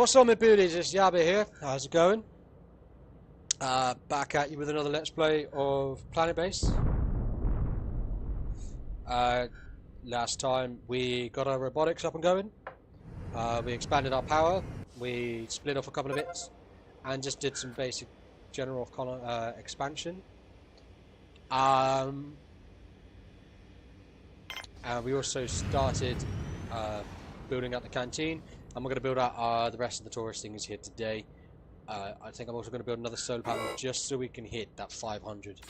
What's on my booties? It's Yabba here. How's it going? Back at you with another Let's Play of PlanetBase. Last time we got our robotics up and going. We expanded our power. We split off a couple of bits and just did some basic general expansion. And we also started building out the canteen, and we're going to build out the rest of the tourist things here today. I think I'm also going to build another solar panel just so we can hit that 500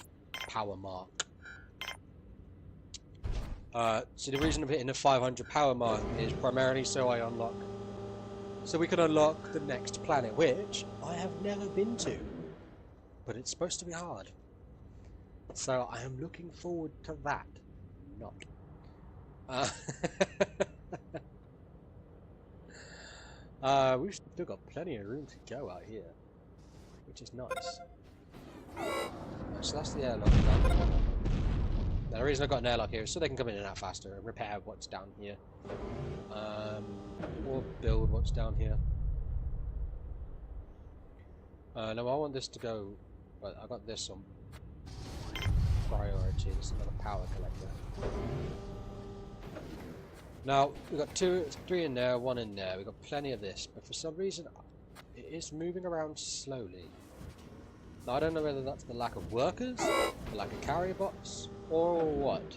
power mark. So the reason of hitting the 500 power mark is primarily so we can unlock the next planet, which I have never been to, but it's supposed to be hard. So I am looking forward to that. Not. We've still got plenty of room to go out here, which is nice. So that's the airlock done. Now, the reason I've got an airlock here is so they can come in and out faster and repair what's down here. Or build what's down here. Now I want this to go, but I got this on priority. This is another power collector. Now, we've got 3 in there, 1 in there. We've got plenty of this, but for some reason, it is moving around slowly. Now, I don't know whether that's the lack of workers, the lack of carrier bots, or what.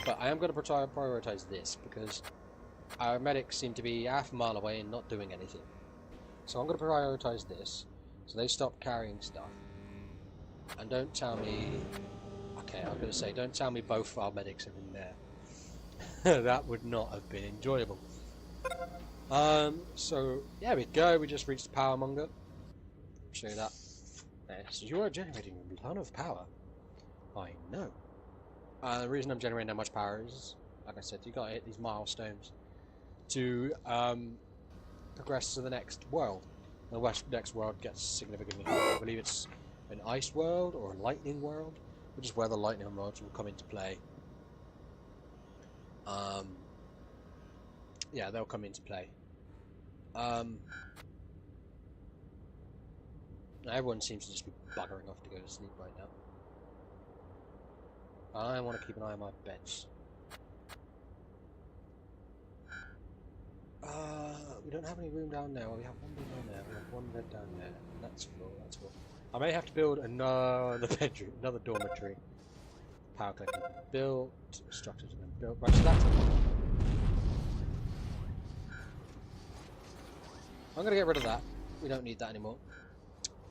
But I am going to prioritize this, because our medics seem to be half a mile away and not doing anything. So I'm going to prioritize this, so they stop carrying stuff. And don't tell me... Okay, I was going to say, don't tell me both our medics are in there. That would not have been enjoyable. So yeah, we go. We just reached the power monger. Show you that. So you are generating a ton of power. I know. The reason I'm generating that much power is, like I said, you got to hit these milestones to progress to the next world. And the next world gets significantly harder. I believe it's an ice world or a lightning world, which is where the lightning rods will come into play. Yeah, they'll come into play. Everyone seems to just be buggering off to go to sleep right now. I want to keep an eye on my beds. We don't have any room down there. Well, we have one bed down there. We have one bed down there. That's full. That's full. I may have to build another bedroom, another dormitory. Power collector has been built. Structures have been built. Right, so that's it. I'm going to get rid of that. We don't need that anymore.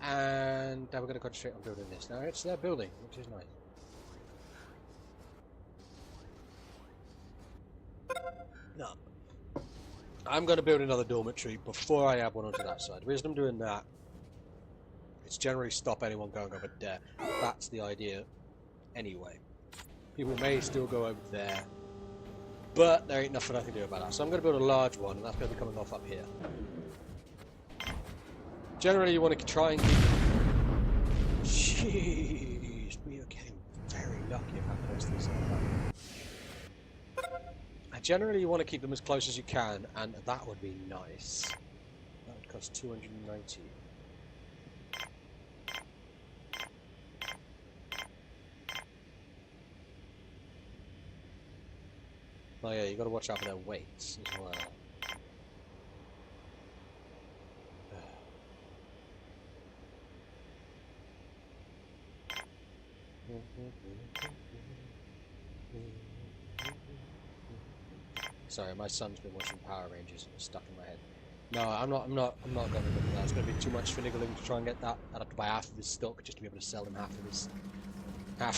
And now we're going to concentrate on building this. Now it's their building, which is nice. No. I'm going to build another dormitory before I add one onto that side. The reason I'm doing that is generally stop anyone going over there. That's the idea anyway. People may still go over there, but there ain't nothing I can do about that. So I'm going to build a large one, and that's going to be coming off up here. Generally, you want to try and keep... Jeez, we are getting very lucky of how close these are. Generally, you want to keep them as close as you can, and that would be nice. That would cost 290. Oh yeah, you got to watch out for their weights as well. Sorry, my son's been watching Power Rangers and it's stuck in my head. No, I'm not going to look at that. It's going to be too much finagling to try and get that. I'd have to buy half of his stock just to be able to sell him half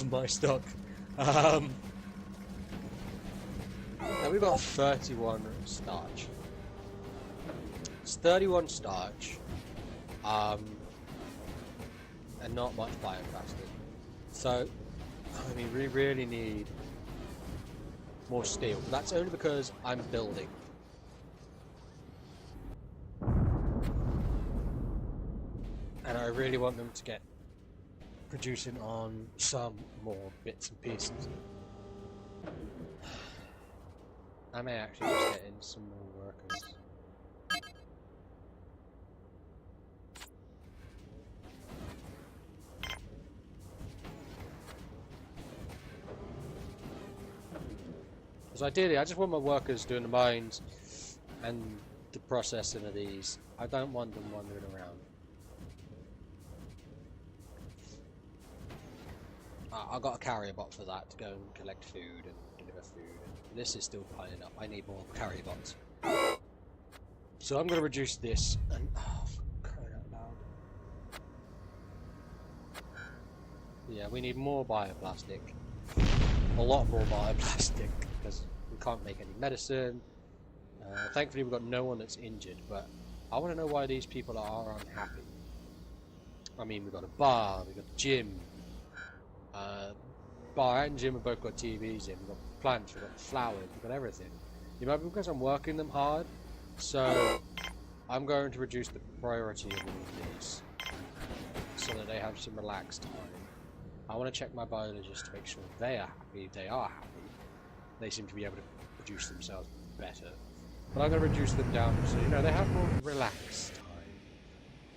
of my stock. Now we've got 31 starch. It's 31 starch, and not much bioplastic. So, I mean, we really need more steel. But that's only because I'm building. And I really want them to get producing on some more bits and pieces. I may actually just get in some more workers. Because ideally, I just want my workers doing the mines and the processing of these. I don't want them wandering around. I got a carrier bot for that to go and collect food and deliver food. And this is still piling up. I need more carrier bots. So I'm going to reduce this and oh, for crying out loud. Yeah, we need more bioplastic. A lot more bioplastic because we can't make any medicine. Thankfully, we've got no one that's injured, but I want to know why these people are unhappy. I mean, we've got a bar, we've got a gym. Bar and gym have both got TVs in. We've got plants, we've got flowers, we've got everything. You know, because I'm working them hard, so I'm going to reduce the priority of all of these so that they have some relaxed time. I want to check my biologists to make sure they are happy. They are happy. They seem to be able to produce themselves better. But I'm going to reduce them down so, you know, they have more relaxed time.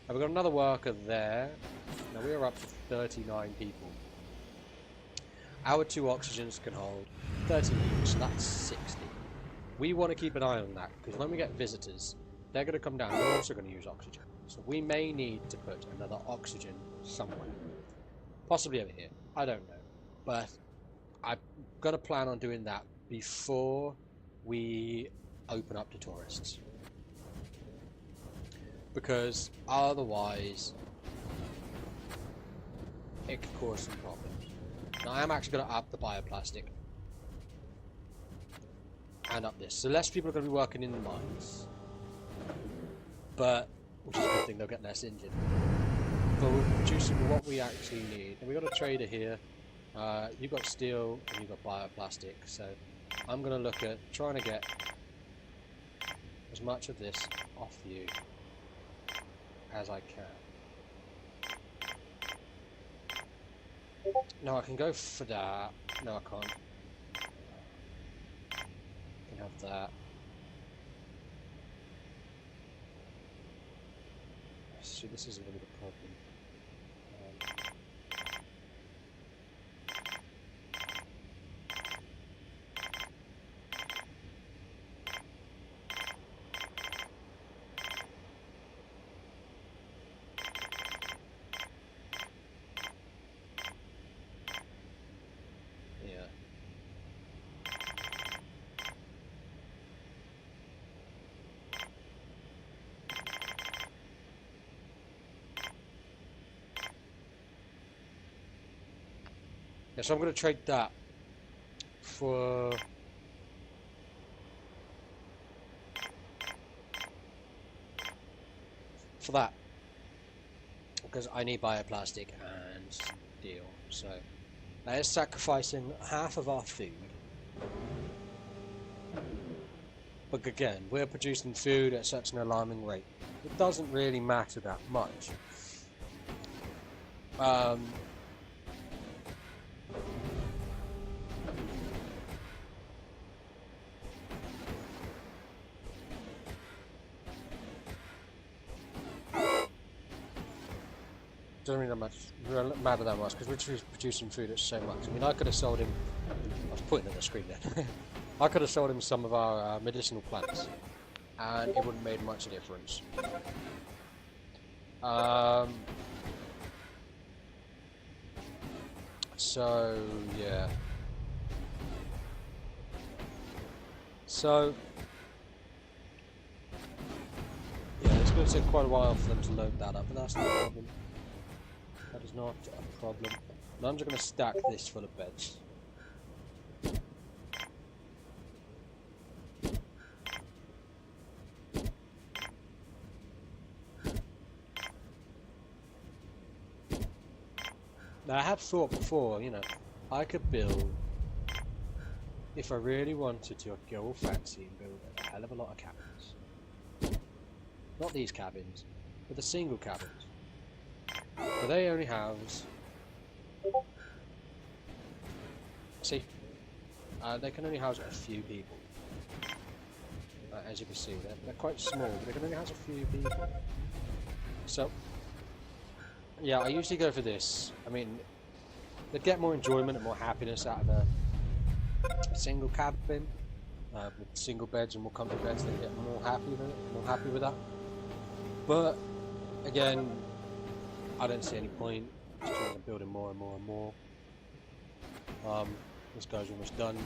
And we've got another worker there. Now we are up to 39 people. Our 2 oxygens can hold 30 each, so that's 60. We want to keep an eye on that, because when we get visitors, they're going to come down, they're also going to use oxygen. So we may need to put another oxygen somewhere. Possibly over here, I don't know. But I'm going to plan on doing that before we open up to tourists. Because otherwise, it could cause some problems. Now I am actually going to up the bioplastic and up this. So less people are going to be working in the mines. But, which is a good thing, they'll get less injured. But we're producing what we actually need. And we've got a trader here. You've got steel and you've got bioplastic. So I'm going to look at trying to get as much of this off you as I can. No, I can go for that. No, I can't. I can have that. See, this is a little bit of a problem. Yeah, so I'm going to trade that for that because I need bioplastic and steel. So that is sacrificing half of our food. But again, we're producing food at such an alarming rate. It doesn't really matter that much. Doesn't really matter that much because we're producing food at so much. I mean, I could have sold him. I was pointing at the screen then. I could have sold him some of our medicinal plants, and it wouldn't have made much difference. So yeah. So yeah, it's going to take quite a while for them to load that up, but that's not a problem. That is not a problem. Now I'm just going to stack this full of beds. Now I have thought before, you know, I could build, if I really wanted to, I'd go all fancy and build a hell of a lot of cabins. Not these cabins, but the single cabins. But they only house, see, they can only house a few people. As you can see, they're quite small, but they can only house a few people. So, yeah, I usually go for this. I mean, they'd get more enjoyment and more happiness out of a single cabin. with single beds and more comfy beds, they get more happy with it, more happy with that. But again, I don't see any point. Just trying to build in more and more and more. This guy's almost done.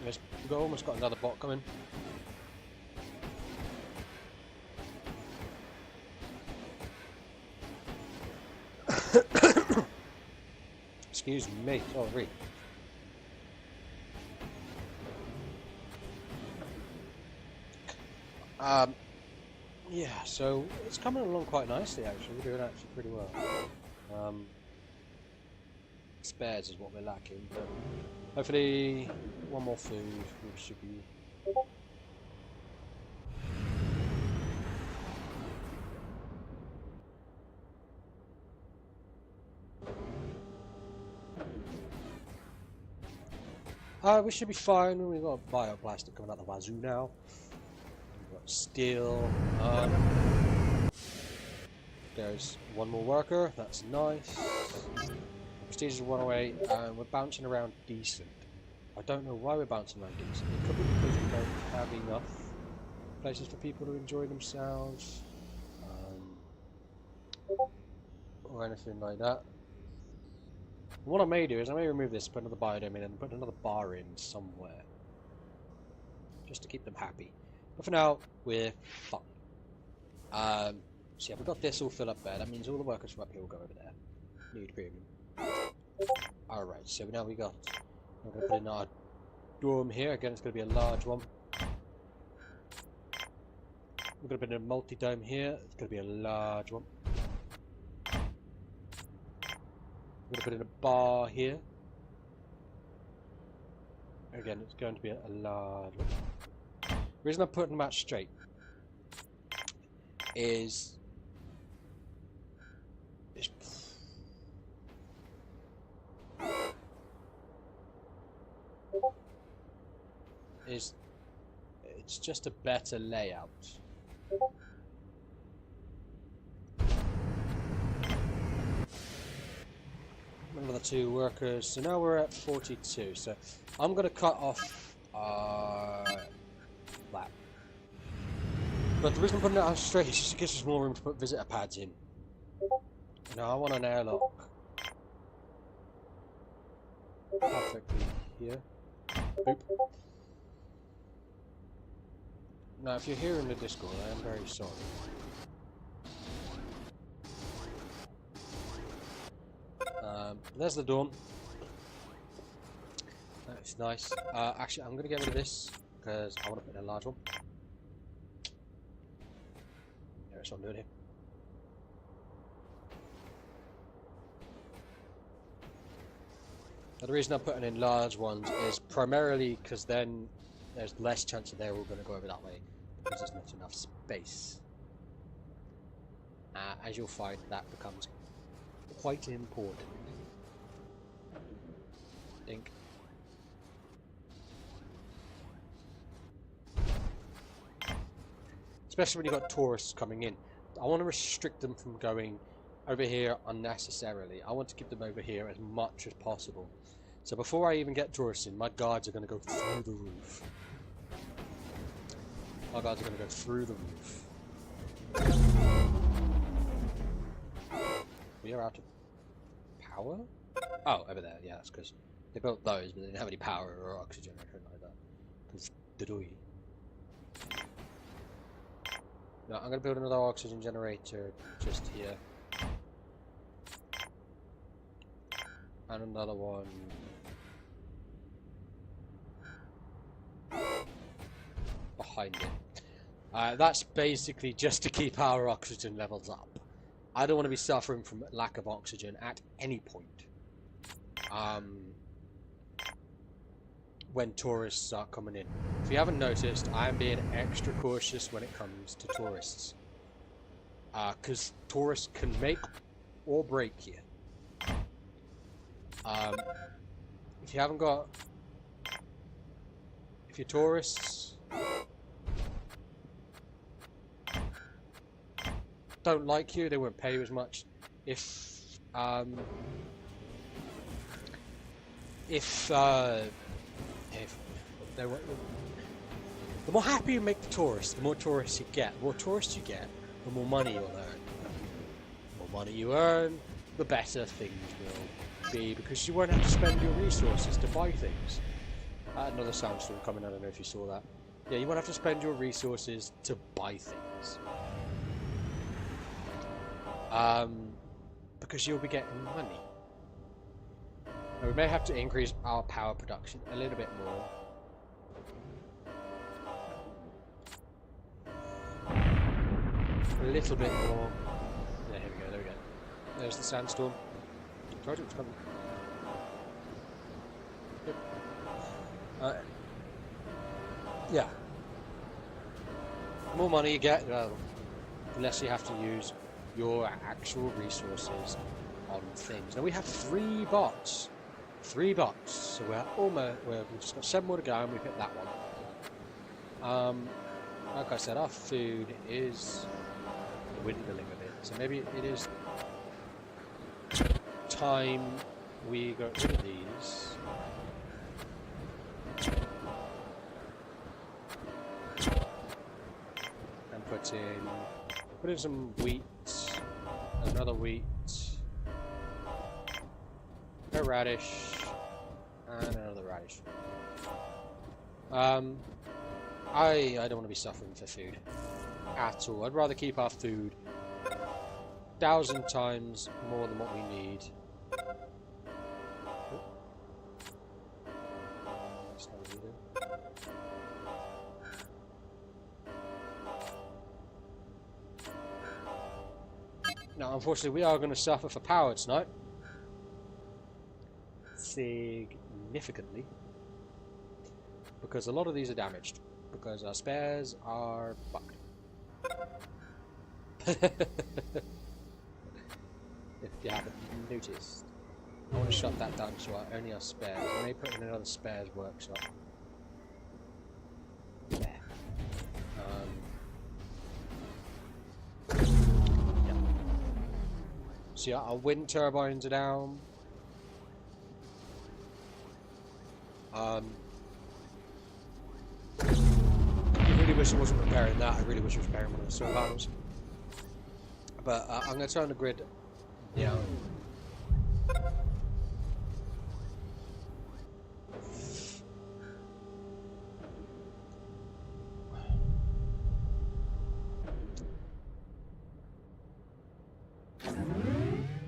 Yes, we've almost got another bot coming. Excuse me, sorry. Yeah, so it's coming along quite nicely actually. We're doing actually pretty well. Spares is what we're lacking, but hopefully one more food we should be. We should be fine. We've got bioplastic coming out the wazoo now. We've got steel. There's one more worker. That's nice. Prestige is 108, and we're bouncing around decent. I don't know why we're bouncing around decent. It could be because we don't have enough places for people to enjoy themselves, or anything like that. What I may do is I may remove this, put another biodome in, and put another bar in somewhere, just to keep them happy. But for now, we're fine. So yeah, we've got this all filled up there. That means all the workers from up here will go over there. Need premium. Alright, so now we're going to put in our dorm here. Again, it's going to be a large one. We're going to put in a multi-dome here. It's going to be a large one. We're going to put in a bar here. Again, it's going to be a large one. The reason I'm putting them out straight is it's just a better layout. Another 2 workers, so now we're at 42. So I'm going to cut off that. But the reason I'm putting it out straight is just it gives us more room to put visitor pads in. Now I want an airlock perfectly here. Boop. Now, if you're here in the Discord, I am very sorry. There's the dorm. That's nice. Actually, I'm going to get rid of this because I want to put in a large one. That's what I'm doing here. Now, the reason I'm putting in large ones is primarily because then there's less chance that they're all going to go over that way because there's not enough space. As you'll find, that becomes quite important. I think. Especially when you've got tourists coming in. I want to restrict them from going over here unnecessarily. I want to keep them over here as much as possible. So before I even get tourists in, my guards are going to go through the roof. My guards are going to go through the roof. We are out of power? Oh, over there. Yeah, that's because they built those, but they didn't have any power or oxygen or anything like that. Because didoi. No, I'm going to build another oxygen generator just here. And another one behind it. That's basically just to keep our oxygen levels up. I don't want to be suffering from lack of oxygen at any point. When tourists start coming in. If you haven't noticed, I am being extra cautious when it comes to tourists. Because tourists can make or break here. If you haven't got... If you're tourists... don't like you, they won't pay you as much. If if they were, the more happy you make the tourists, the more tourists you get. The more tourists you get, the more money you'll earn. The more money you earn, the better things will be, because you won't have to spend your resources to buy things. Another sandstorm coming, I don't know if you saw that. Yeah, you won't have to spend your resources to buy things. Because you'll be getting money. Now, we may have to increase our power production a little bit more. A little bit more. Yeah, here we go, there we go. There's the sandstorm. Told you it was coming. Yep. Yeah. The more money you get, the less you have to use your actual resources on things. Now we have 3 bots. 3 bots. So we've just got 7 more to go and we've hit that one. Like I said, our food is dwindling a bit. So maybe it is time we got rid of these. And put in some wheat, another wheat, a radish, and another radish. I don't want to be suffering for food at all. I'd rather keep our food 1,000 times more than what we need. Now, unfortunately, we are going to suffer for power tonight. Significantly. Because a lot of these are damaged. Because our spares are fucked. If you haven't noticed. I want to shut that down so I only have spares. I may put in another spares workshop. There. Yeah. So yeah, our wind turbines are down. I really wish I wasn't repairing that. I really wish I was repairing one of the solar panels. But I'm going to turn the grid down.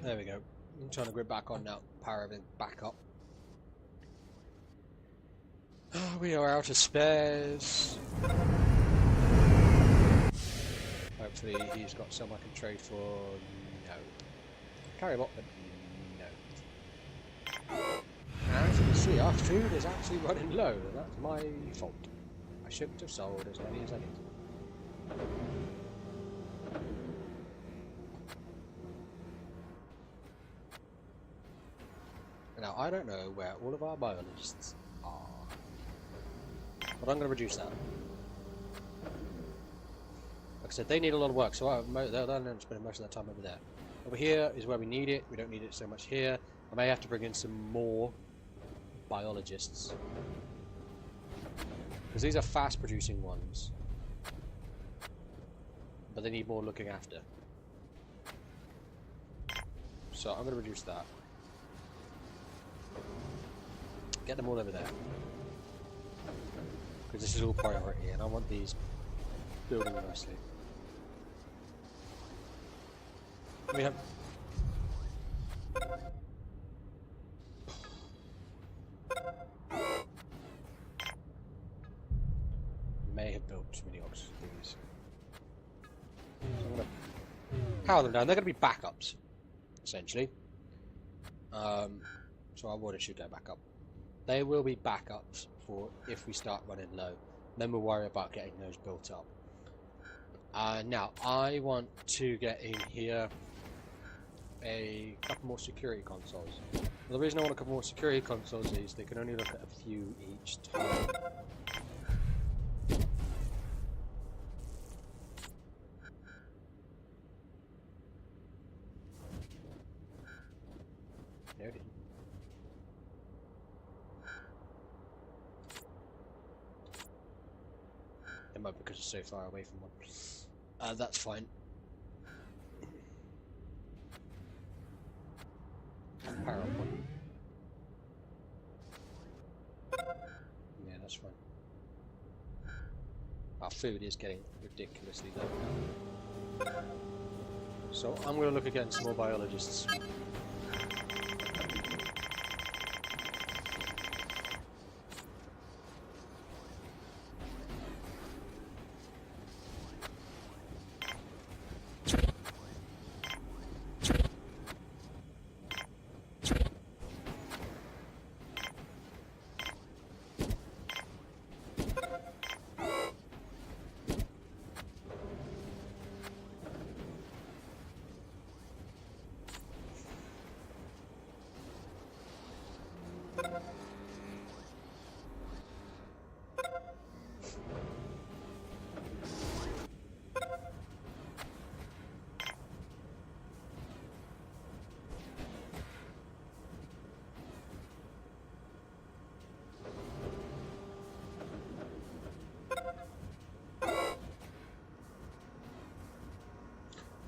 There we go. I'm turning the grid back on now. Power everything back up. We are out of spares. Hopefully he's got some I can trade for. No. Carry bot, but no. And as you can see, our food is actually running low. That's my fault. I shouldn't have sold as many as I did. Now, I don't know where all of our biologists are. But I'm going to reduce that. Like I said, they need a lot of work, so they'll end up spending most of their time over there. Over here is where we need it. We don't need it so much here. I may have to bring in some more biologists. Because these are fast-producing ones. But they need more looking after. So I'm going to reduce that. Get them all over there. Because this is all priority, and I want these building nicely. We have... may have built too many ox things. So I'm going to power them down. They're going to be backups, essentially. So our water should go back up. They will be backups for if we start running low. Then we'll worry about getting those built up. Now, I want to get in here a couple more security consoles. Well, the reason I want a couple more security consoles is they can only look at a few each time. No, it didn't. It might be because it's so far away from one. That's fine. Power up one. Yeah, that's fine. Our food is getting ridiculously low now. So I'm going to look again some more biologists.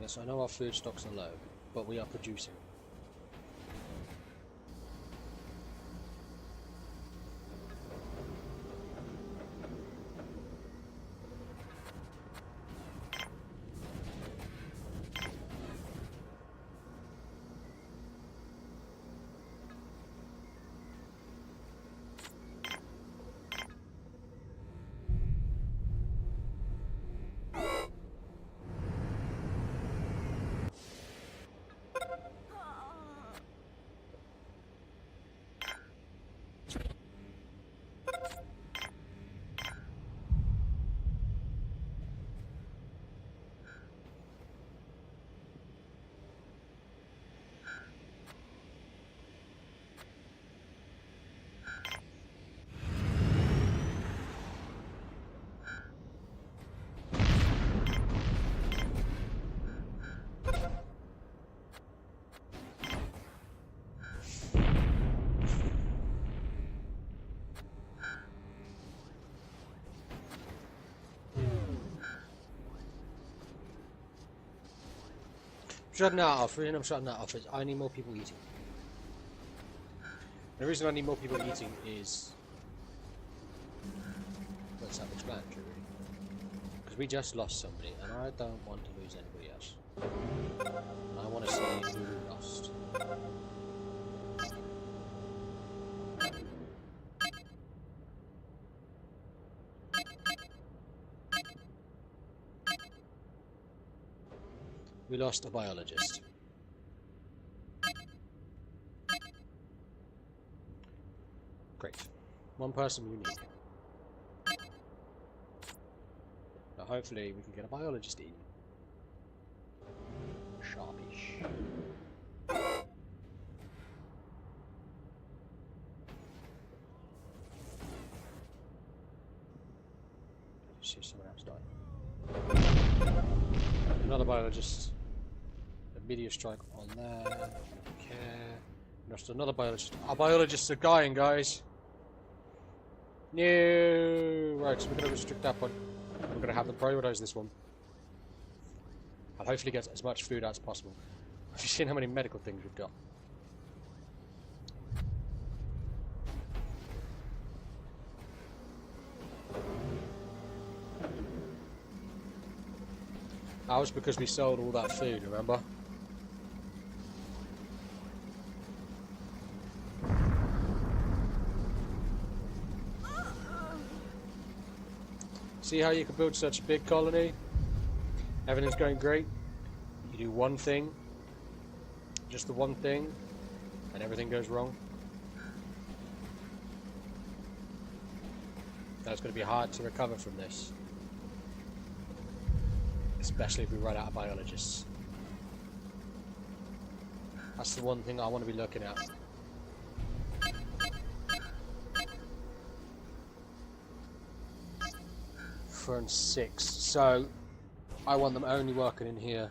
Yes, I know our food stocks are low, but we are producing. Shutting that off. The reason I'm shutting that off is I need more people eating. The reason I need more people eating is well, self-explanatory, really. Because we just lost somebody, and I don't want to lose anybody else. And I want to see who we lost. We lost a biologist. Great. One person we need. Now hopefully we can get a biologist in. Sharpish. See someone else die. Another biologist. A meteor strike on there. Okay. Just another biologist. Our biologists are dying, guys. No. Right, so we're going to restrict that one. We're going to have them prioritize this one. I'll hopefully get as much food as possible. Have you seen how many medical things we've got? That was because we sold all that food, remember? See how you can build such a big colony? Everything's going great. You do one thing, just the one thing, and everything goes wrong. Now it's going to be hard to recover from this. Especially if we run out of biologists. That's the one thing I want to be looking at. Four and 6. So I want them only working in here.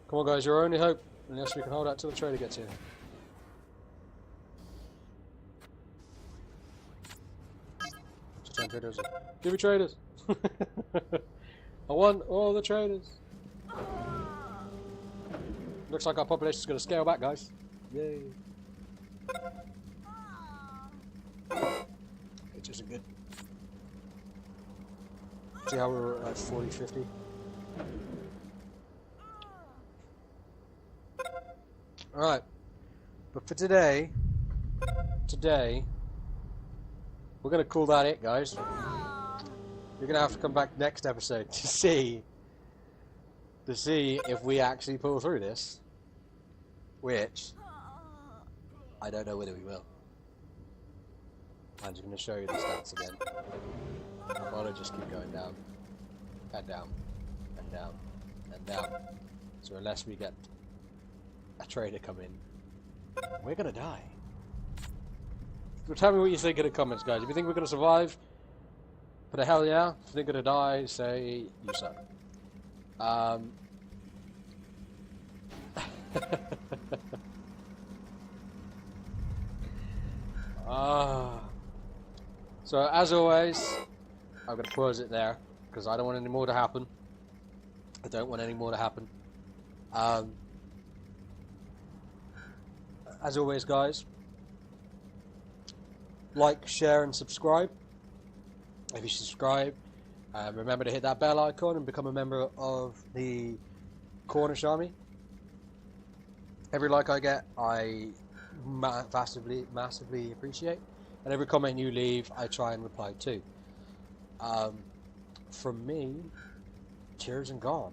Come on, guys, your only hope, unless we can hold out till the trader gets here. Just 10 traders. Give me traders! I want all the traders! Looks like our population is going to scale back, guys. Yay! Which isn't good. See how we're at 40, 50? Alright, but for today, we're going to call that it, guys. You're going to have to come back next episode to see if we actually pull through this, which I don't know whether we will. I'm just going to show you the stats again. I'll probably just keep going down, and down, and down, and down. So unless we get a trader come in, we're gonna die. So tell me what you think in the comments, guys. If you think we're gonna survive, put a hell yeah. If you think we're gonna die, say you suck. So as always, I'm gonna pause it there because I don't want any more to happen. I don't want any more to happen. As always, guys, like, share, and subscribe. If you subscribe, remember to hit that bell icon and become a member of the Cornish Army. Every like I get, I massively appreciate, and every comment you leave, I try and reply to. From me, cheers and gone.